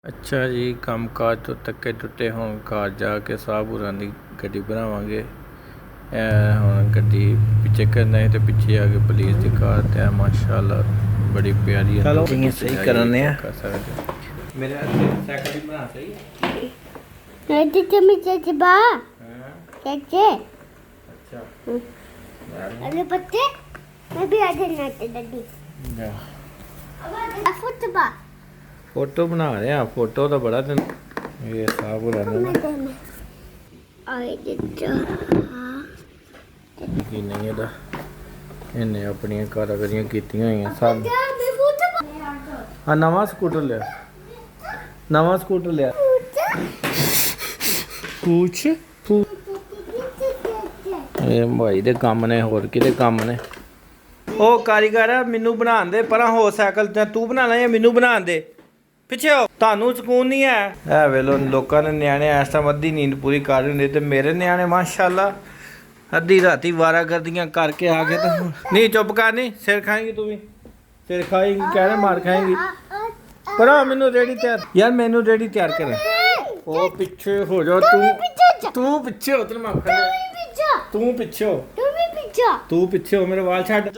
ਅੱਛਾ ਜੀ, ਕੰਮ ਕਾਜ ਤੋਂ ਥੱਕੇ ਟੁੱਟੇ ਹੁਣ ਘਰ ਜਾ ਕੇ ਸਾਹ ਹੋਰਾਂ ਦੀ ਗੱਡੀ ਬਣਾਵਾਂਗੇ। ਇਹ ਹੁਣ ਗੱਡੀ ਪਿੱਛੇ ਕਰਨਾ ਹੈ ਤੇ ਪਿੱਛੇ ਆ ਕੇ ਪੁਲਿਸ ਦੀ ਕਾਰ ਤੇ ਮਾਸ਼ਾਅੱਲਾ ਬੜੀ ਪਿਆਰੀ ਹੈ। ਚਲੋ ਜੀ ਸਹੀ ਕਰਨੇ ਆ ਮੇਰੇ ਸਾਈਕਲ ਵੀ ਬਣਾ ਸਹੀ नहीं तो मैं चाचे बा चाचे अच्छा अरे बच्चे मैं भी आ जाना दादी अब फोटो बा फोटो बना रहे हैं फोटो तो बड़ा दिन ये साहब हो रहा आए जिद्दा की नहीं है इन्हें अपनी कारागरियां कीतियां हुई हैं सब हाँ नवा स्कूटर लिया ਕੁਛ ਇਹ ਭਾਈ ਦੇ ਕੰਮ ਨੇ ਹੋਰ ਕਿਹਦੇ ਕੰਮ ਨੇ ਉਹ ਕਾਰੀਗਰ ਮੈਨੂੰ ਬਣਾਉਣ ਦੇ ਪਰਾਂ ਹੋ ਸਾਈਕਲ ਤੇ ਤੂੰ ਬਣਾਣਾ ਜਾਂ ਮੈਨੂੰ ਬਣਾਉਣ ਦੇ ਪਿੱਛੇ ਹੋ ਤੁਹਾਨੂੰ ਸਕੂਨ ਨਹੀਂ ਹੈ ਇਹ ਵੇਲੋ ਲੋਕਾਂ ਨੇ ਨਿਆਣੇ ਇਸ ਟਾਈਮ ਅੱਧੀ ਨੀਂਦ ਪੂਰੀ ਕਰ ਹੁੰਦੇ ਤੇ ਮੇਰੇ ਨਿਆਣੇ ਮਾਸ਼ਾਅੱਲਾ ਅੱਧੀ ਰਾਤੀ ਵਾਰਾਗਰਦੀਆਂ ਕਰਕੇ ਆ ਗਏ ਤਾਂ ਨਹੀਂ ਚੁੱਪ ਕਰ ਨਹੀਂ ਸਿਰ ਖਾਏਂਗੀ ਤੂੰ ਵੀ ਸਿਰ ਖਾਏਂਗੀ ਕਹਿਣਾ ਮਾਰ ਖਾਏਂਗੀ ਪਰਾਂ ਮੈਨੂੰ ਰੇੜੀ ਤਿਆਰ ਯਾਰ ਮੈਨੂੰ ਰੇੜੀ ਤਿਆਰ ਕਰ ਉਹ ਪਿੱਛੇ ਹੋ ਜਾ ਤੂੰ ਪਿੱਛੇ ਹੋ ਤੈਨੂੰ ਮਾਫ ਕਰ ਤੂੰ ਪਿੱਛੇ ਹੋ ਤੂੰ ਪਿੱਛੇ ਹੋ ਮੇਰੇ ਵਾਲ ਛੱਡ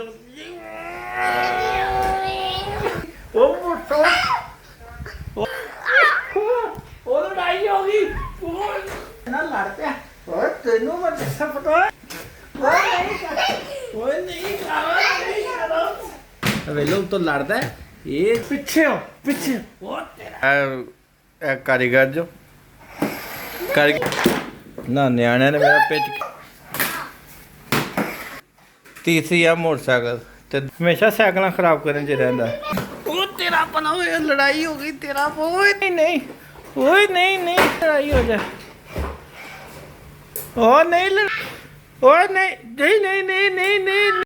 ਉਹ ਲੜਾਈ ਹੋ ਗਈ ਨਾ ਲੜ ਪਿਆ ਓਏ ਤੈਨੂੰ ਮੈਂ ਦੱਸਾਂ ਪਤਾ ਓਏ ਨਹੀਂ ਖਾਵਾ ਵੇਲੋ ਤੋਂ ਲੜਦਾ ਇਹ ਪਿੱਛੇ ਹੋ ਪਿੱਛੇ ਉਹ ਤੇਰਾ ਕਾਰੀਗਰ ਜੋ ਨਾ ਨਿਆਣਿਆਂ ਨੇ ਮੇਰਾ ਪਿੱਛ ਤੀਸਰੀ ਆ ਮੋਟਰਸਾਈਕਲ ਤੇ ਹਮੇਸ਼ਾ ਸਾਈਕਲਾਂ ਖਰਾਬ ਕਰਨ 'ਚ ਰਹਿੰਦਾ ਉਹ ਤੇਰਾ ਪਨਾ ਹੋਇਆ ਲੜਾਈ ਹੋ ਗਈ ਤੇਰਾ ਓਏ ਨਹੀਂ ਓਏ ਨਹੀਂ ਲੜਾਈ ਹੋ ਜਾ ਓ ਨਹੀਂ ਓਏ ਨਹੀਂ